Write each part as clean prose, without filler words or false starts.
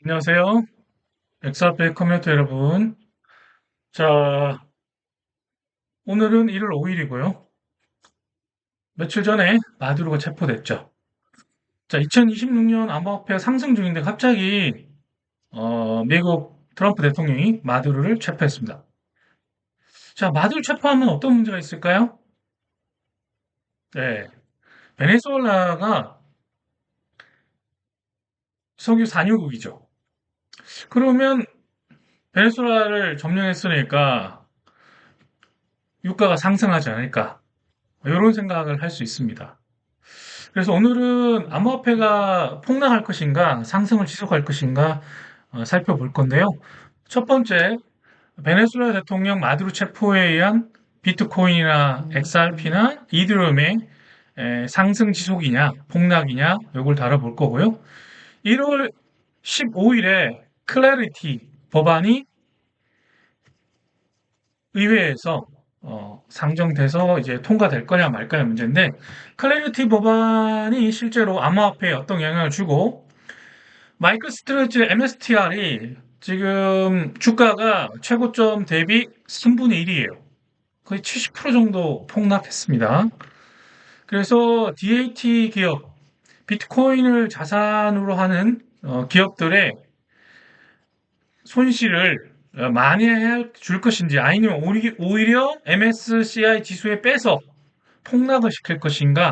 안녕하세요. 엑스아페 커뮤니티 여러분. 자, 오늘은 1월 5일이고요. 며칠 전에 마두로가 체포됐죠. 자, 2026년 암호화폐 상승 중인데 갑자기 미국 트럼프 대통령이 마두로를 체포했습니다. 자, 마두로 체포하면 어떤 문제가 있을까요? 네, 베네수엘라가 석유 산유국이죠. 그러면 베네수엘라를 점령했으니까 유가가 상승하지 않을까? 이런 생각을 할 수 있습니다. 그래서 오늘은 암호화폐가 폭락할 것인가, 상승을 지속할 것인가 살펴볼 건데요. 첫 번째, 베네수엘라 대통령 마두로 체포에 의한 비트코인이나 XRP나 이더리움의 상승 지속이냐, 폭락이냐, 이걸 다뤄볼 거고요. 1월 15일에 클래리티 법안이 의회에서 상정돼서 이제 통과될 거냐 말 거냐 문제인데, 클래리티 법안이 실제로 암호화폐에 어떤 영향을 주고, 마이클 스트레치 MSTR이 지금 주가가 최고점 대비 3분의 1이에요. 거의 70% 정도 폭락했습니다. 그래서 DAT 기업, 비트코인을 자산으로 하는 기업들의 손실을 만회해 줄 것인지, 아니면 오히려 MSCI 지수에 빼서 폭락을 시킬 것인가,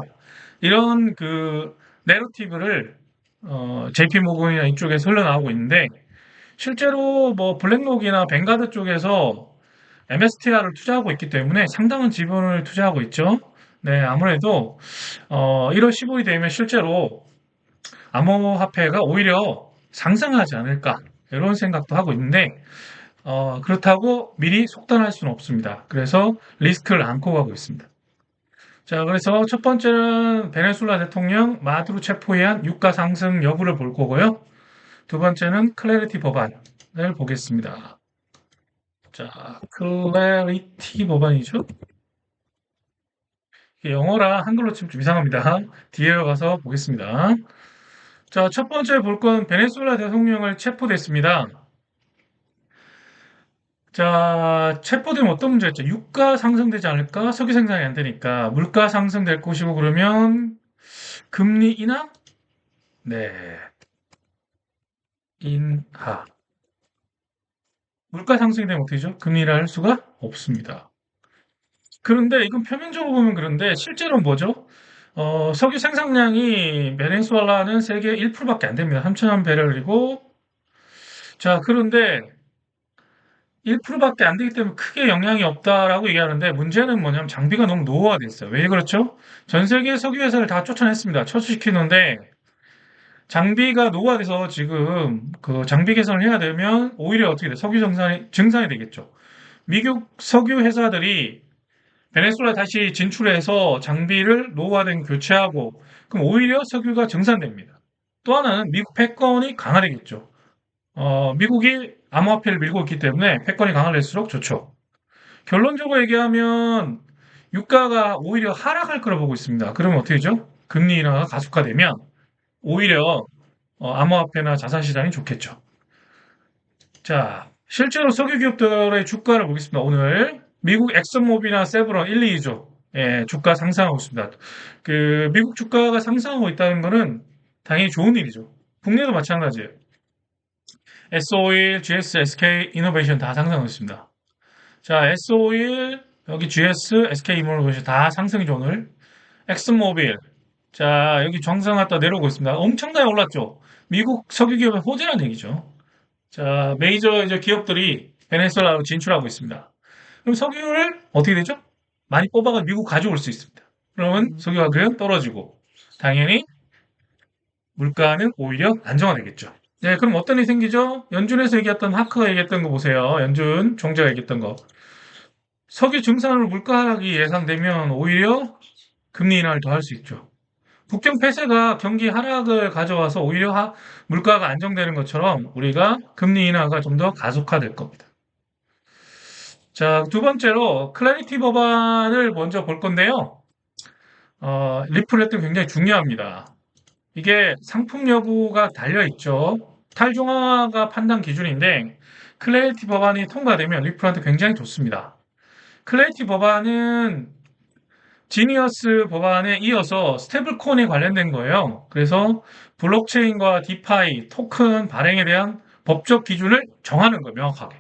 이런 그 내러티브를 JP 모건이나 이쪽에서 흘러나오고 있는데, 실제로 뭐 블랙록이나 뱅가드 쪽에서 MSTR을 투자하고 있기 때문에 상당한 지분을 투자하고 있죠. 네, 아무래도 1월 15일이 되면 실제로 암호화폐가 오히려 상승하지 않을까, 이런 생각도 하고 있는데, 그렇다고 미리 속단할 수는 없습니다. 그래서 리스크를 안고 가고 있습니다. 자, 그래서 첫 번째는 베네수엘라 대통령 마두로 체포에 한 유가 상승 여부를 볼 거고요. 두 번째는 클래리티 법안을 보겠습니다. 자, 클래리티 법안이죠. 이게 영어라 한글로 치면 좀 이상합니다. 뒤에 가서 보겠습니다. 자, 첫 번째 볼 건 베네수엘라 대통령을 체포됐습니다. 자, 체포되면 어떤 문제가 있죠? 유가 상승되지 않을까? 석유 생산이 안 되니까 물가 상승될 것이고, 그러면 금리 인하? 네, 인하. 물가 상승이 되면 어떻게 되죠? 금리 인하할 수가 없습니다. 그런데 이건 표면적으로 보면 그런데 실제로는 뭐죠? 석유 생산량이 베네수엘라는 세계 1%밖에 안 됩니다. 3천만 배럴이고, 자, 그런데 1%밖에 안 되기 때문에 크게 영향이 없다라고 얘기하는데, 문제는 뭐냐면 장비가 너무 노후화돼 있어요. 왜 그렇죠? 전 세계 석유 회사를 다 쫓아냈습니다. 철수시키는데 장비가 노후화돼서 지금 그 장비 개선을 해야 되면 오히려 어떻게 돼? 석유 증산이 되겠죠. 미국 석유 회사들이 베네수엘라 다시 진출해서 장비를 노후화된 교체하고, 그럼 오히려 석유가 증산됩니다. 또 하나는 미국 패권이 강화되겠죠. 미국이 암호화폐를 밀고 있기 때문에 패권이 강화될수록 좋죠. 결론적으로 얘기하면 유가가 오히려 하락할 거라 보고 있습니다. 그러면 어떻게 되죠? 금리 인하가 가속화되면 오히려 암호화폐나 자산시장이 좋겠죠. 자, 실제로 석유 기업들의 주가를 보겠습니다. 오늘 미국 엑슨모빌이나 세브론 1, 2죠. 예, 주가 상승하고 있습니다. 그 미국 주가가 상승하고 있다는 거는 당연히 좋은 일이죠. 국내도 마찬가지예요. S-오일, GS, SK 이노베이션 다 상승하고 있습니다. 자, S-오일, 여기 GS, SK 이노베이션 다 상승이죠, 오늘. 엑슨모빌. 자, 여기 정상갔다 내려오고 있습니다. 엄청나게 올랐죠. 미국 석유 기업의 호재란 얘기죠. 자, 메이저 이제 기업들이 베네수엘라로 진출하고 있습니다. 그럼 석유를 어떻게 되죠? 많이 뽑아가 미국 가져올 수 있습니다. 그러면 석유 가격은 떨어지고, 당연히 물가는 오히려 안정화되겠죠. 네, 그럼 어떤 일이 생기죠? 연준에서 얘기했던, 하크가 얘기했던 거 보세요. 연준 총재가 얘기했던 거. 석유 증산으로 물가 하락이 예상되면 오히려 금리 인하를 더 할 수 있죠. 국경 폐쇄가 경기 하락을 가져와서 오히려 물가가 안정되는 것처럼 우리가 금리 인하가 좀 더 가속화될 겁니다. 자, 두 번째로 클래리티 법안을 먼저 볼 건데요. 리플렛도 굉장히 중요합니다. 이게 상품 여부가 달려 있죠. 탈중앙화가 판단 기준인데 클래리티 법안이 통과되면 리플한테 굉장히 좋습니다. 클래리티 법안은 지니어스 법안에 이어서 스테이블코인에 관련된 거예요. 그래서 블록체인과 디파이, 토큰 발행에 대한 법적 기준을 정하는 거예요, 명확하게.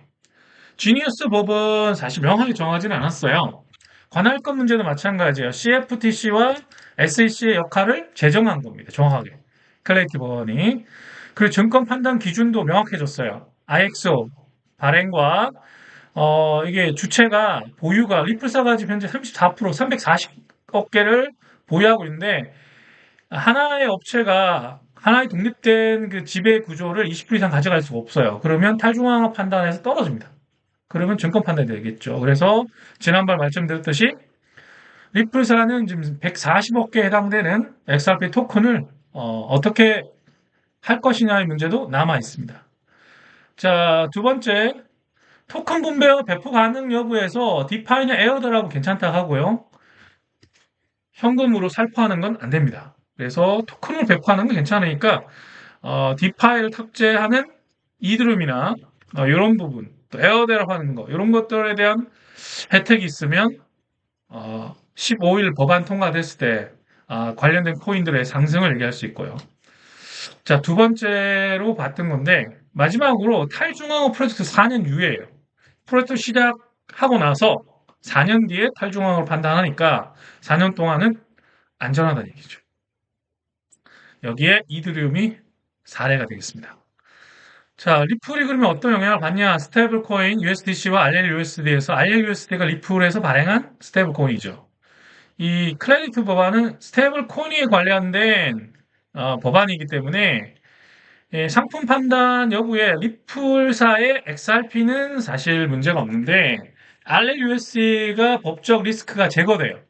지니어스 법은 사실 명확하게 정하지는 않았어요. 관할권 문제도 마찬가지예요. CFTC와 SEC의 역할을 제정한 겁니다. 정확하게. 클래리티 법안이. 그리고 증권 판단 기준도 명확해졌어요. IXO 발행과 이게 주체가 보유가 리플사가 지금 현재 34% 340억 개를 보유하고 있는데 하나의 업체가 하나의 독립된 그 지배 구조를 20% 이상 가져갈 수가 없어요. 그러면 탈중앙화 판단에서 떨어집니다. 그러면 증권 판단이 되겠죠. 그래서 지난번 말씀드렸듯이 리플사는 지금 140억 개에 해당되는 XRP 토큰을 어떻게 할 것이냐의 문제도 남아 있습니다. 자, 두 번째, 토큰 분배와 배포 가능 여부에서 디파이나 에어드랍은 괜찮다 하고요. 현금으로 살포하는 건 안 됩니다. 그래서 토큰을 배포하는 건 괜찮으니까 디파이를 탑재하는 이드룸이나 이런 부분, 또 에어드랍 하는 거 이런 것들에 대한 혜택이 있으면 15일 법안 통과됐을 때 관련된 코인들의 상승을 얘기할 수 있고요. 자, 두 번째로 봤던 건데 마지막으로 탈중앙화 프로젝트 4년 유예예요. 프로젝트 시작하고 나서 4년 뒤에 탈중앙을 판단하니까 4년 동안은 안전하다는 얘기죠. 여기에 이드리움이 사례가 되겠습니다. 자, 리플이 그러면 어떤 영향을 받냐? 스테이블 코인 USDC와 RLUSD에서 RLUSD가 리플에서 발행한 스테이블 코인이죠. 이 클래리티 법안은 스테이블 코인에 관련된 법안이기 때문에 상품 판단 여부에 리플사의 XRP는 사실 문제가 없는데 RLUSD가 법적 리스크가 제거돼요.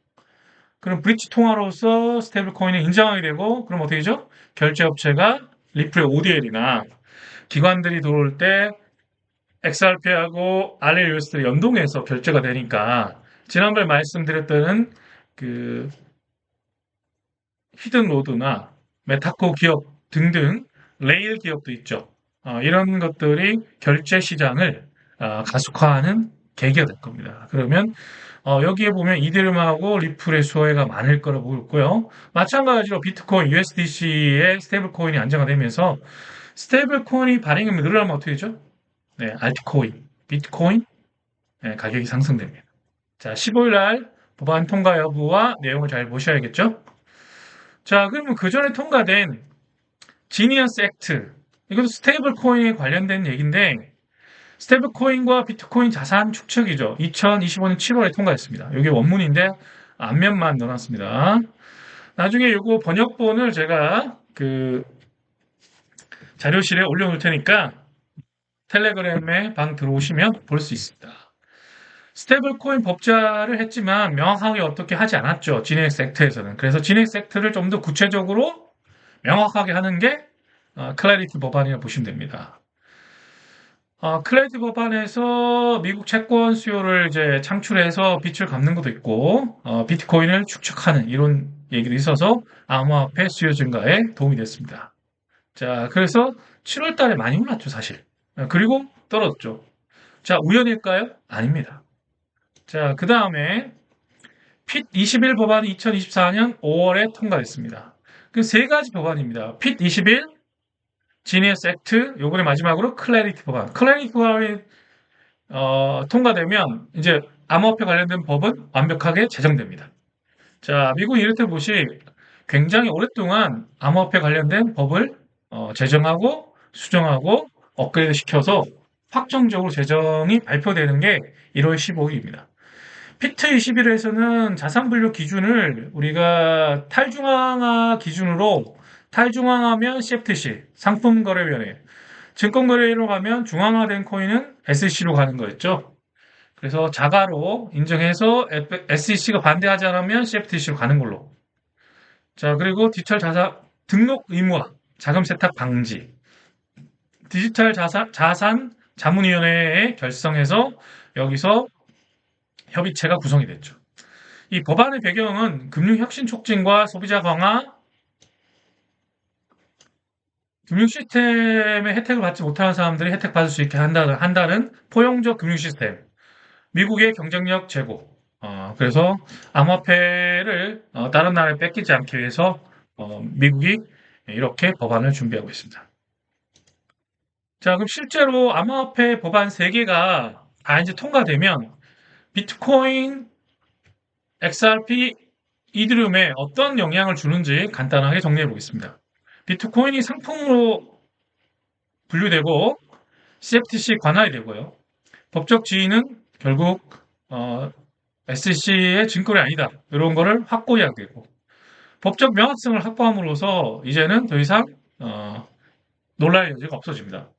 그럼 브릿지 통화로서 스테이블 코인을 인정하게 되고 그럼 어떻게 되죠? 결제업체가 리플의 ODL이나 기관들이 들어올 때 XRP하고 RLUSD를 연동해서 결제가 되니까 지난번에 말씀드렸던 그 히든로드나 메타코 기업 등등 레일 기업도 있죠. 이런 것들이 결제 시장을 가속화하는 계기가 될 겁니다. 그러면 여기에 보면 이데리움하고 리플의 수혜가 많을 거라고 보고요. 마찬가지로 비트코인, USDC의 스테이블 코인이 안정화되면서 스테이블 코인이 발행이 늘어나면 어떻게 되죠? 네, 알트코인, 비트코인 가격이 상승됩니다. 자, 15일 날 법안 통과 여부와 내용을 잘 보셔야겠죠? 자, 그러면 그 전에 통과된 지니어스 액트, 이것도 스테이블 코인에 관련된 얘기인데 스테이블 코인과 비트코인 자산 축적이죠. 2025년 7월에 통과했습니다. 이게 원문인데 앞면만 넣어놨습니다. 나중에 이거 번역본을 제가 그 자료실에 올려놓을 테니까 텔레그램에 방 들어오시면 볼 수 있습니다. 스테이블 코인 법제화를 했지만 명확하게 어떻게 하지 않았죠. 지니엑스 액트에서는. 그래서 지니엑스 액트를 좀 더 구체적으로 명확하게 하는 게 클래리티 법안이라고 보시면 됩니다. 클래리티 법안에서 미국 채권 수요를 이제 창출해서 빚을 갚는 것도 있고, 비트코인을 축적하는 이런 얘기도 있어서 암호화폐 수요 증가에 도움이 됐습니다. 자, 그래서 7월 달에 많이 올랐죠, 사실. 그리고 떨어졌죠. 자, 우연일까요? 아닙니다. 자, 그 다음에 핏 21 법안이 2024년 5월에 통과됐습니다. 그 세 가지 법안입니다. 핏 21, 지니어스 액트, 요번에 마지막으로 클래리티 법안. 클래리티 법안이 통과되면 이제 암호화폐 관련된 법은 완벽하게 제정됩니다. 자, 미국 이렇듯이 굉장히 오랫동안 암호화폐 관련된 법을 제정하고 수정하고 업그레이드 시켜서 확정적으로 제정이 발표되는 게 1월 15일입니다. 피트 21에서는 자산 분류 기준을 우리가 탈중앙화 기준으로 탈중앙화면 CFTC 상품거래위원회, 증권거래위로 가면 중앙화된 코인은 SEC로 가는 거였죠. 그래서 자가로 인정해서 SEC가 반대하지 않으면 CFTC로 가는 걸로. 자, 그리고 디지털 자산 등록 의무화, 자금 세탁 방지, 디지털 자산 자문위원회에 결성해서 여기서 협의체가 구성이 됐죠. 이 법안의 배경은 금융 혁신 촉진과 소비자 강화, 금융 시스템의 혜택을 받지 못하는 사람들이 혜택 받을 수 있게 한다는 포용적 금융 시스템. 미국의 경쟁력 제고. 그래서 암호화폐를 다른 나라에 뺏기지 않기 위해서 미국이 이렇게 법안을 준비하고 있습니다. 자, 그럼 실제로 암호화폐 법안 3개가 다 이제 통과되면 비트코인, XRP, 이드리움에 어떤 영향을 주는지 간단하게 정리해 보겠습니다. 비트코인이 상품으로 분류되고 CFTC 관할이 되고요. 법적 지위는 결국 SEC의 증권이 아니다. 이런 거를 확고히 하게 되고 법적 명확성을 확보함으로써 이제는 더 이상 논란의 여지가 없어집니다.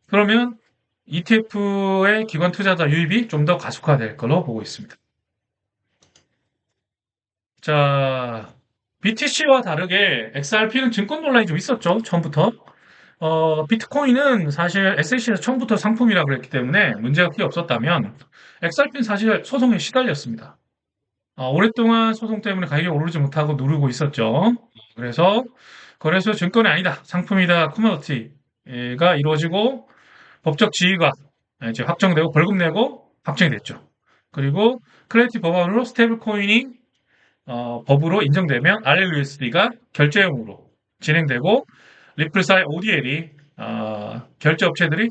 그러면 ETF의 기관 투자자 유입이 좀 더 가속화될 걸로 보고 있습니다. 자, BTC와 다르게 XRP는 증권 논란이 좀 있었죠. 처음부터. 비트코인은 사실 SEC에서 처음부터 상품이라고 그랬기 때문에 문제가 크게 없었다면 XRP는 사실 소송에 시달렸습니다. 오랫동안 소송 때문에 가격이 오르지 못하고 누르고 있었죠. 그래서 거래소 증권이 아니다. 상품이다. 커머디티가 이루어지고 법적 지위가 이제 확정되고 벌금 내고 확정이 됐죠. 그리고 클래리티 법안으로 스테이블 코인이 법으로 인정되면 RLUSD가 결제형으로 진행되고 리플사의 ODL이 결제 업체들이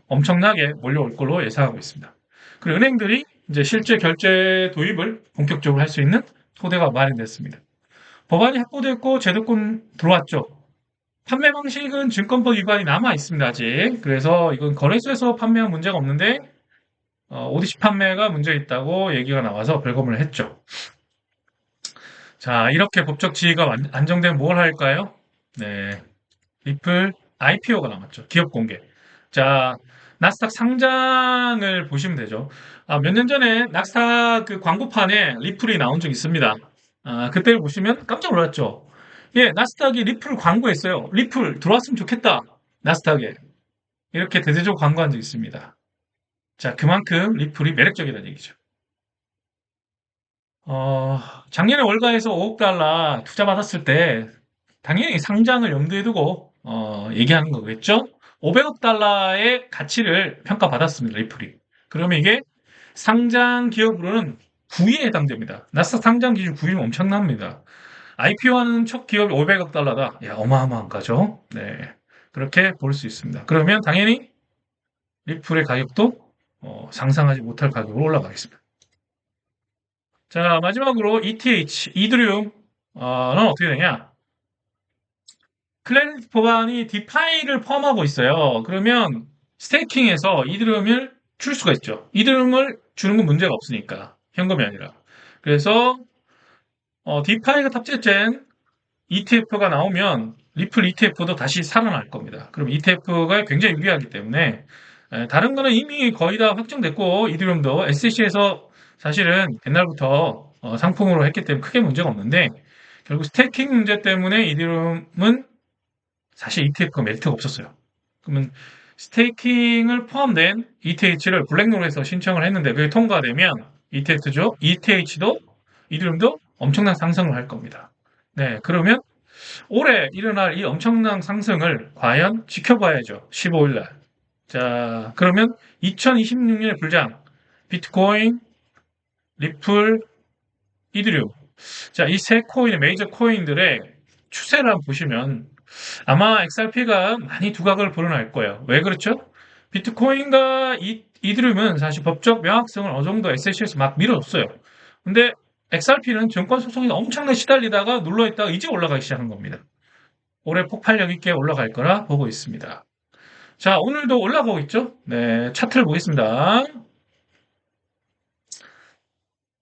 엄청나게 몰려올 걸로 예상하고 있습니다. 그리고 은행들이 이제 실제 결제 도입을 본격적으로 할 수 있는 토대가 마련됐습니다. 법안이 확보됐고 제도권 들어왔죠. 판매 방식은 증권법 위반이 남아 있습니다, 아직. 그래서 이건 거래소에서 판매한 문제가 없는데 ODC 판매가 문제 있다고 얘기가 나와서 벌금을 했죠. 자, 이렇게 법적 지위가 안정되면 뭘 할까요? 네, 리플 IPO가 남았죠. 기업 공개. 자, 나스닥 상장을 보시면 되죠. 몇 년 전에 나스닥 그 광고판에 리플이 나온 적 있습니다. 그때를 보시면 깜짝 놀랐죠. 예, 나스닥이 리플을 광고했어요. 리플 들어왔으면 좋겠다. 나스닥에. 이렇게 대대적으로 광고한 적 있습니다. 자, 그만큼 리플이 매력적이라는 얘기죠. 작년에 월가에서 5억 달러 투자 받았을 때 당연히 상장을 염두에 두고 얘기하는 거겠죠? 500억 달러의 가치를 평가받았습니다. 리플이. 그러면 이게 상장 기업으로는 9위에 해당됩니다. 나스닥 상장 기준 9위는 엄청납니다. IPO하는 첫 기업이 500억 달러다. 야, 어마어마한 거죠. 네. 그렇게 볼 수 있습니다. 그러면 당연히 리플의 가격도 상상하지 못할 가격으로 올라가겠습니다. 자, 마지막으로 ETH, 이드리움은 어떻게 되냐? 클래리티 법안이 디파이를 포함하고 있어요. 그러면 스테이킹에서 이드리움을 줄 수가 있죠. 이드리움을 주는 건 문제가 없으니까. 현금이 아니라. 그래서 디파이가 탑재된 ETF가 나오면 리플 ETF도 다시 살아날 겁니다. 그럼 ETF가 굉장히 유리하기 때문에 다른 거는 이미 거의 다 확정됐고 이드리움도 SEC에서 사실은 옛날부터 상품으로 했기 때문에 크게 문제가 없는데 결국 스테이킹 문제 때문에 이드리움은 사실 ETF가 메리트가 없었어요. 그러면 스테이킹을 포함된 ETH를 블랙록에서 신청을 했는데 그게 통과되면 ETH죠. ETH도 이드리움도 엄청난 상승을 할 겁니다. 네, 그러면 올해 일어날 이 엄청난 상승을 과연 지켜봐야죠. 15일 날. 자, 그러면 2026년에 불장 비트코인, 리플, 이드리움. 자, 이 세 코인의 메이저 코인들의 추세를 한번 보시면 아마 XRP가 많이 두각을 불어날 거예요. 왜 그렇죠? 비트코인과 이드리움은 사실 법적 명확성을 어느 정도 SEC에서 막 밀어줬어요. 근데 XRP는 증권 소송이 엄청나게 시달리다가 눌러있다가 이제 올라가기 시작한 겁니다. 올해 폭발력 있게 올라갈 거라 보고 있습니다. 자, 오늘도 올라가고 있죠? 네, 차트를 보겠습니다.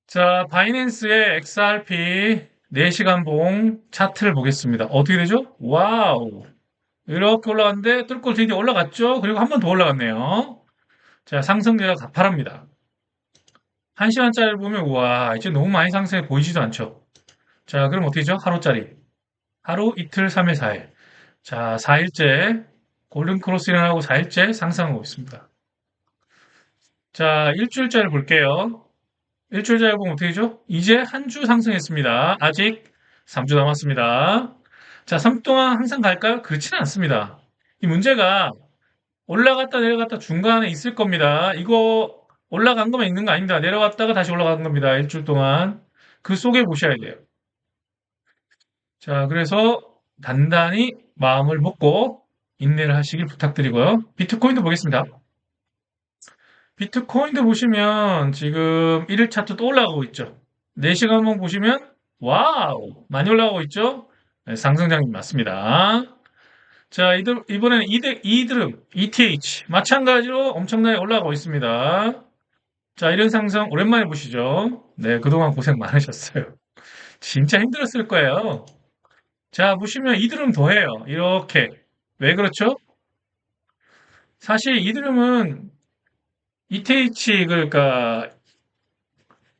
자, 바이낸스의 XRP 4시간 봉 차트를 보겠습니다. 어떻게 되죠? 와우. 이렇게 올라갔는데 뚫고 드디어 올라갔죠? 그리고 한 번 더 올라갔네요. 자, 상승세가 가파릅니다. 1시간짜리를 보면 우와, 이제 너무 많이 상승해 보이지도 않죠? 자, 그럼 어떻게 되죠? 하루짜리. 하루, 이틀, 3일, 4일. 자, 4일째 골든 크로스 일어나고 4일째 상승하고 있습니다. 자, 일주일짜리 볼게요. 일주일짜리 보면 어떻게 되죠? 이제 한 주 상승했습니다. 아직 3주 남았습니다. 자, 3주 동안 항상 갈까요? 그렇지는 않습니다. 이 문제가 올라갔다 내려갔다 중간에 있을 겁니다. 이거 올라간 것만 있는 거 아닙니다. 내려갔다가 다시 올라간 겁니다. 일주일 동안. 그 속에 보셔야 돼요. 자, 그래서 단단히 마음을 먹고 인내를 하시길 부탁드리고요. 비트코인도 보겠습니다. 비트코인도 보시면 지금 1일 차트 또 올라가고 있죠. 4시간만 보시면 와우! 많이 올라가고 있죠? 네, 상승장님 맞습니다. 자, 이번에는 이드름, ETH. 마찬가지로 엄청나게 올라가고 있습니다. 자, 이런 상승 오랜만에 보시죠. 네, 그동안 고생 많으셨어요. 진짜 힘들었을 거예요. 자, 보시면 이드름 더해요. 이렇게. 왜 그렇죠? 사실 이드름은 ETH, 그러니까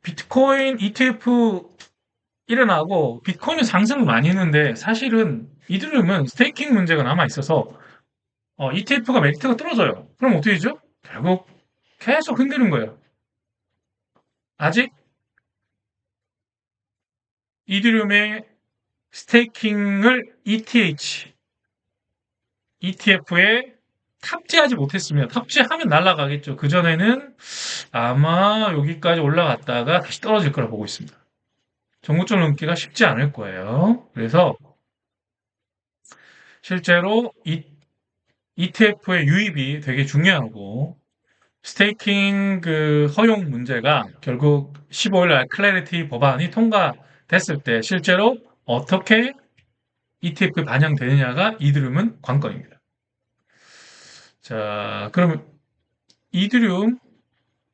비트코인 ETF 일어나고 비트코인은 상승을 많이 했는데 사실은 이드름은 스테이킹 문제가 남아 있어서 ETF가 메리트가 떨어져요. 그럼 어떻게 되죠? 결국 계속 흔드는 거예요. 아직 이더리움의 스테이킹을 ETF에 탑재하지 못했습니다. 탑재하면 날아가겠죠. 그전에는 아마 여기까지 올라갔다가 다시 떨어질 거라 보고 있습니다. 전고점 넘기가 쉽지 않을 거예요. 그래서 실제로 ETF의 유입이 되게 중요하고 스테이킹 그 허용 문제가 결국 15일 날 클래리티 법안이 통과됐을 때 실제로 어떻게 ETF에 반영되느냐가 이드리움은 관건입니다. 자, 그럼 이드리움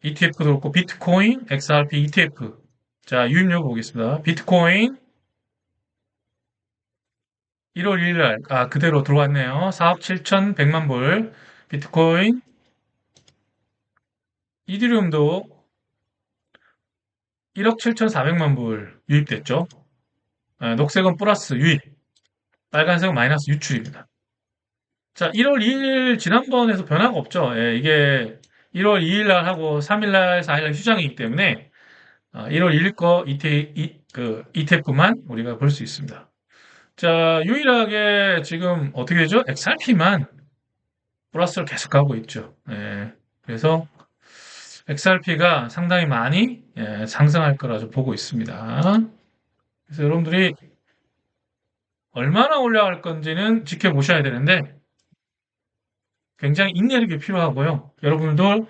ETF도 그렇고 비트코인, XRP ETF. 자, 유입 여부 보겠습니다. 비트코인 1월 1일 날, 그대로 들어왔네요. 4억 7,100만 불. 비트코인, 이더리움도 1억 7,400만 불 유입됐죠. 녹색은 플러스 유입, 빨간색은 마이너스 유출입니다. 자, 1월 2일 지난번에서 변화가 없죠. 예, 이게 1월 2일 날 하고 3일 날, 4일 날 휴장이기 때문에 1월 1일 거 ETF만 우리가 볼 수 있습니다. 자, 유일하게 지금 어떻게 되죠? XRP만 플러스를 계속 가고 있죠. 예, 그래서 XRP가 상당히 많이 상승할 거라 좀 보고 있습니다. 그래서 여러분들이 얼마나 올라갈 건지는 지켜보셔야 되는데 굉장히 인내력이 필요하고요. 여러분도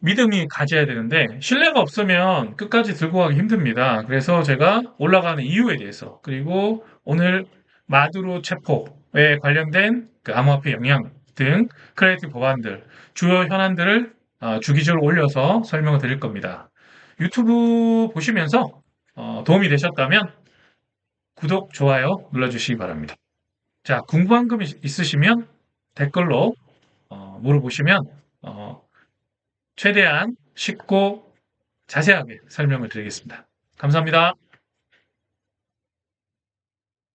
믿음이 가져야 되는데 신뢰가 없으면 끝까지 들고 가기 힘듭니다. 그래서 제가 올라가는 이유에 대해서 그리고 오늘 마두로 체포에 관련된 그 암호화폐 영향 등 크리에이티브 법안들 주요 현안들을 주기적으로 올려서 설명을 드릴 겁니다. 유튜브 보시면서 도움이 되셨다면 구독, 좋아요 눌러주시기 바랍니다. 자, 궁금한 점 있으시면 댓글로 물어보시면 어, 최대한 쉽고 자세하게 설명을 드리겠습니다. 감사합니다.